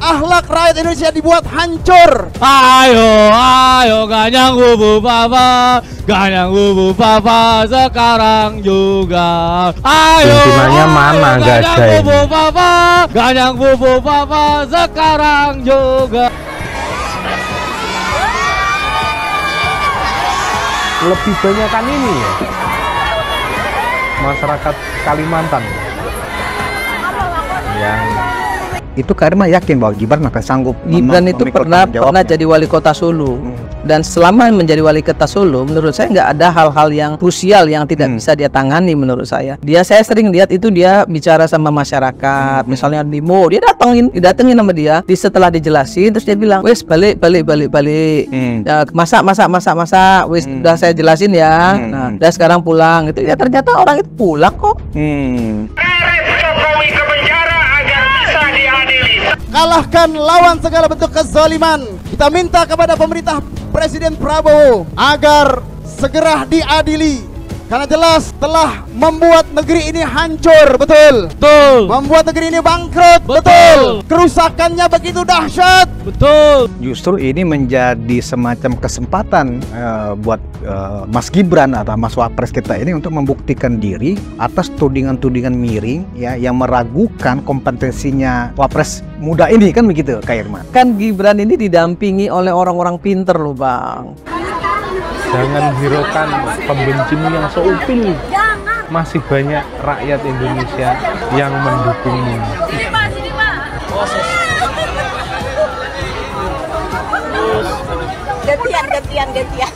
akhlak rakyat Indonesia dibuat hancur. Ayo, ayo ganyang bubu papa, ganyang bubu papa sekarang juga. Ayo, Pimpinannya mana nggak ada ganyang ini? bubu papa, ganyang bubu papa sekarang juga. Lebih banyak kan ini ya, masyarakat Kalimantan yang Itu karena yakin bahwa Gibran akan sanggup. Gibran itu memikul pernah tanggung jawabnya. jadi wali kota Solo, dan selama menjadi wali kota Solo, menurut saya nggak ada hal-hal yang krusial yang tidak bisa dia tangani. Menurut saya saya sering lihat itu dia bicara sama masyarakat, misalnya demo, dia didatengin sama dia, setelah dijelasin terus dia bilang, wes balik. Ya, masa, wes udah saya jelasin ya, nah udah sekarang pulang. Itu ya ternyata orang itu pulang kok. Kalahkan lawan segala bentuk kezaliman. Kita minta kepada pemerintah Presiden Prabowo agar segera diadili, karena jelas telah membuat negeri ini hancur, betul. Membuat negeri ini bangkrut, betul. Kerusakannya begitu dahsyat, betul. Justru ini menjadi semacam kesempatan buat Mas Gibran atau Mas Wapres kita ini untuk membuktikan diri atas tudingan-tudingan miring ya, yang meragukan kompetensinya Wapres muda ini, kan begitu Kak Irman? Kan Gibran ini didampingi oleh orang-orang pinter loh Bang. jangan hiraukan pembencimu yang seupil. Masih banyak rakyat Indonesia yang mendukungmu. Gantian.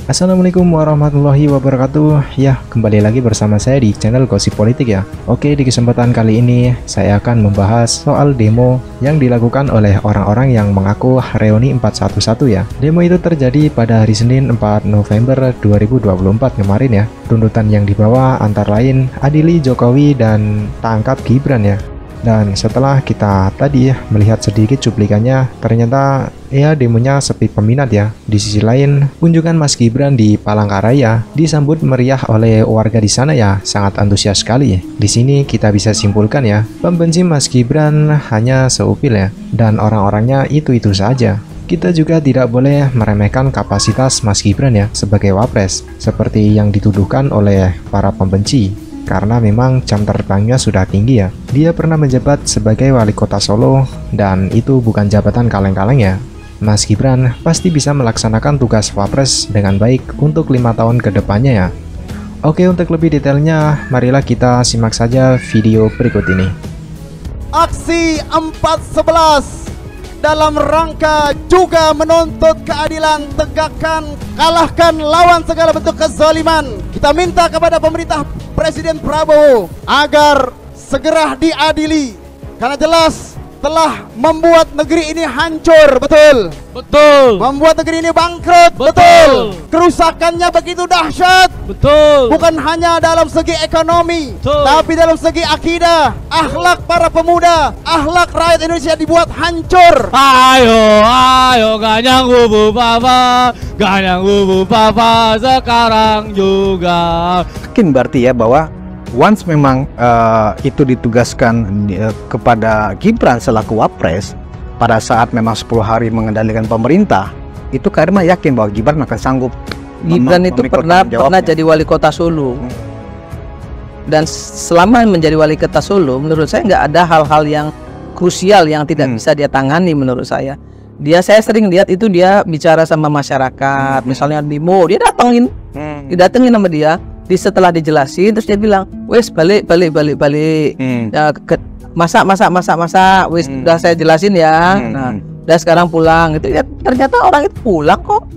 Assalamualaikum warahmatullahi wabarakatuh. Ya, kembali lagi bersama saya di channel Gosip Politik ya. Oke, di kesempatan kali ini saya akan membahas soal demo yang dilakukan oleh orang-orang yang mengaku reuni 411 ya. Demo itu terjadi pada hari Senin 4 November 2024 kemarin ya. Tuntutan yang dibawa antara lain adili Jokowi dan tangkap Gibran ya. Dan setelah kita tadi melihat sedikit cuplikannya, ternyata ya demonya sepi peminat ya. Di sisi lain, kunjungan Mas Gibran di Palangkaraya disambut meriah oleh warga di sana ya, sangat antusias sekali. Di sini kita bisa simpulkan ya, pembenci Mas Gibran hanya seupil ya, dan orang-orangnya itu-itu saja. Kita juga tidak boleh meremehkan kapasitas Mas Gibran ya sebagai wapres, seperti yang dituduhkan oleh para pembenci. Karena memang jam terbangnya sudah tinggi ya. Dia pernah menjabat sebagai wali kota Solo, dan itu bukan jabatan kaleng-kaleng ya. Mas Gibran pasti bisa melaksanakan tugas wapres dengan baik untuk 5 tahun ke depannya ya. Oke, untuk lebih detailnya marilah kita simak saja video berikut ini. Aksi 411 dalam rangka juga menuntut keadilan, tegakkan, kalahkan lawan segala bentuk kezaliman. Kita minta kepada pemerintah Presiden Prabowo agar segera diadili, karena jelas telah membuat negeri ini hancur, betul. Membuat negeri ini bangkrut, betul. Kerusakannya begitu dahsyat, betul. Bukan hanya dalam segi ekonomi, tapi dalam segi akidah, akhlak para pemuda, akhlak rakyat Indonesia dibuat hancur. Ayo ganyang bubu papa sekarang juga. Yakin berarti ya bahwa once memang itu ditugaskan kepada Gibran selaku wapres pada saat memang 10 hari mengendalikan pemerintah, itu karena yakin bahwa Gibran akan sanggup. Gibran itu pernah jadi wali kota Solo, dan selama menjadi wali kota Solo, menurut saya nggak ada hal-hal yang krusial yang tidak bisa dia tangani. Menurut saya sering lihat itu dia bicara sama masyarakat, misalnya demo, dia didatengin sama dia. Setelah dijelasin terus dia bilang, wes balik. Ya, masa, wes udah saya jelasin ya, nah udah sekarang pulang. Itu ya ternyata orang itu pulang kok.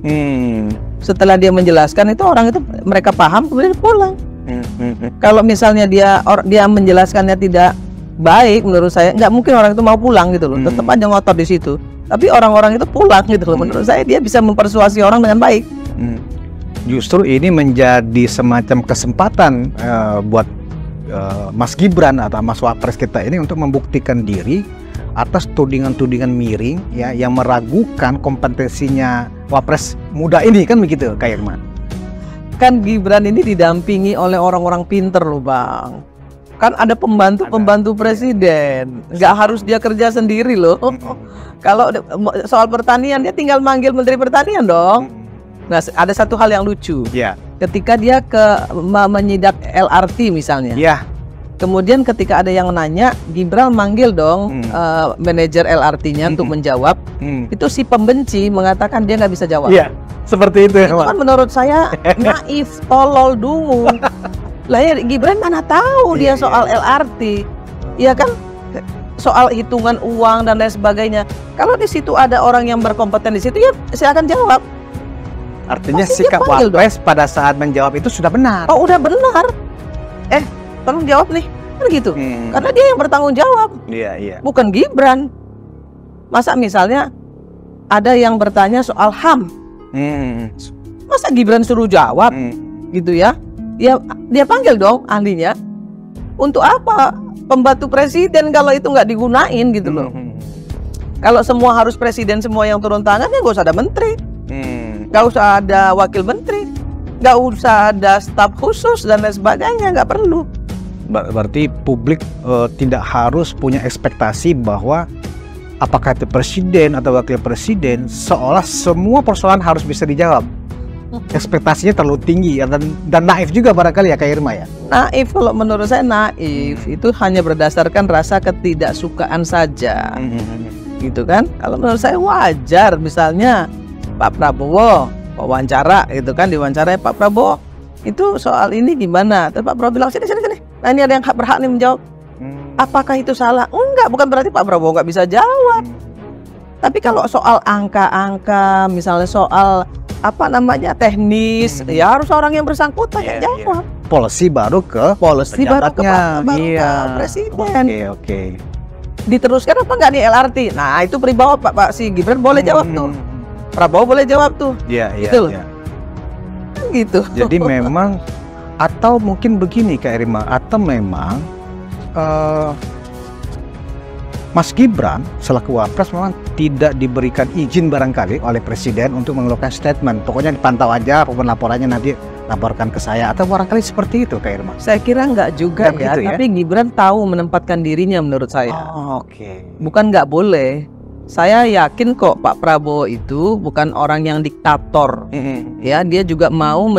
Setelah dia menjelaskan itu orang itu mereka paham, kemudian pulang. Kalau misalnya dia menjelaskannya tidak baik, menurut saya nggak mungkin orang itu mau pulang gitu loh. Tetap aja ngotot di situ. Tapi orang-orang itu pulang gitu loh. Menurut saya dia bisa mempersuasi orang dengan baik. Justru ini menjadi semacam kesempatan buat Mas Gibran atau Mas Wapres kita ini untuk membuktikan diri atas tudingan-tudingan miring ya, yang meragukan kompetensinya Wapres muda ini, kan begitu Kak Irman? Kan Gibran ini didampingi oleh orang-orang pinter loh Bang. Kan ada pembantu presiden, nggak harus dia kerja sendiri loh. Kalau soal pertanian dia tinggal manggil Menteri Pertanian dong. Nah, ada satu hal yang lucu. Ya. Ketika dia menyidak LRT misalnya. Ya. Kemudian ketika ada yang nanya, Gibran manggil dong manajer LRT-nya untuk menjawab. Itu si pembenci mengatakan dia nggak bisa jawab. Iya, seperti itu. Itu kan menurut saya naif, tolol, dungu. Lah ya Gibran mana tahu dia soal LRT. Iya kan? Soal hitungan uang dan lain sebagainya. Kalau di situ ada orang yang berkompeten di situ, ya silakan jawab. Artinya Pasti sikap dia panggil Wapres pada saat menjawab itu sudah benar. Oh, udah benar. Tolong jawab nih. Kan gitu. Karena dia yang bertanggung jawab. Iya, iya. Bukan Gibran. Masa misalnya ada yang bertanya soal HAM. Masa Gibran suruh jawab? Gitu ya. Ya dia panggil dong ahlinya. Untuk apa? Pembantu presiden kalau itu nggak digunain gitu loh. Kalau semua harus presiden semua yang turun tangan, ya nggak usah ada menteri. Nggak usah ada wakil menteri. Nggak usah ada staf khusus dan lain sebagainya. Nggak perlu. Berarti publik tidak harus punya ekspektasi bahwa apakah itu presiden atau wakil presiden seolah semua persoalan harus bisa dijawab. Ekspektasinya terlalu tinggi dan naif juga barangkali ya Kak Irma ya. Naif, kalau menurut saya naif itu hanya berdasarkan rasa ketidaksukaan saja. Gitu kan? Kalau menurut saya wajar misalnya Pak Prabowo wawancara itu kan, diwawancarai Pak Prabowo itu soal ini gimana? Terus Pak Prabowo bilang sini. Nah ini ada yang berhak nih menjawab. Apakah itu salah? Enggak, bukan berarti Pak Prabowo nggak bisa jawab. Tapi kalau soal angka-angka, misalnya soal apa namanya teknis, ya harus orang yang bersangkutan yang jawab. Policy baru ke pejabatnya, baru ke presiden. Oke. Diteruskan apa enggak nih LRT? Nah itu pribadi Pak si Gibran boleh jawab tuh. Prabowo boleh jawab tuh. Iya. Gitu. Gitu. Jadi memang atau mungkin begini Kak Irma, atau memang Mas Gibran selaku Wapres memang tidak diberikan izin barangkali oleh Presiden untuk mengeluarkan statement. Pokoknya dipantau aja, apapun laporannya nanti laporkan ke saya. Atau barangkali seperti itu Kak Irma? Saya kira nggak juga ya, gitu, tapi Gibran tahu menempatkan dirinya menurut saya. Oke. Bukan nggak boleh. Saya yakin kok Pak Prabowo itu bukan orang yang diktator. Ya, dia juga mau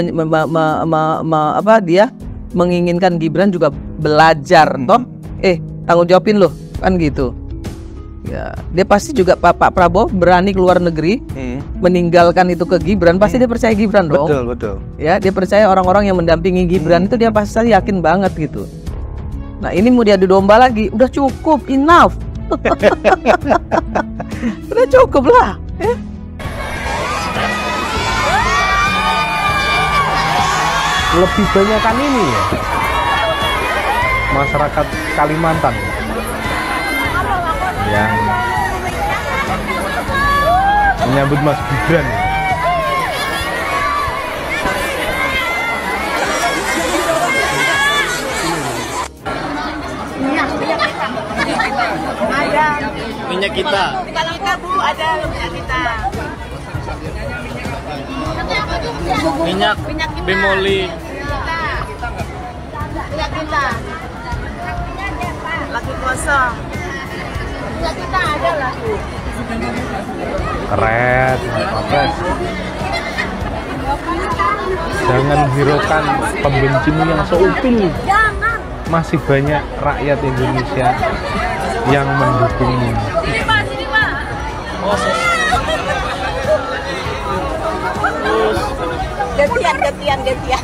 dia menginginkan Gibran juga belajar toh. Tanggung jawabin loh, kan gitu. Ya, dia pasti juga Pak Prabowo berani keluar negeri, meninggalkan itu ke Gibran, pasti dia percaya Gibran dong. Betul. Ya, dia percaya orang-orang yang mendampingi Gibran itu dia pasti yakin banget gitu. Nah, ini mau diadu domba lagi, udah cukup, enough. Udah cukup lah. Lebih banyak kan ini ya, masyarakat Kalimantan yang menyambut Mas Gibran. Minyak kita. Kalau kita Bu ada minyak kita. Minyak Bimoli. Minyak kita. Lagi kosong. Minyak kita ada lah Bu. Keren, Wapres. Jangan hiraukan pembencimu yang seupil. Jangan. Masih banyak rakyat Indonesia yang mendukungmu. Sini Pak, sini Pak. Gantian.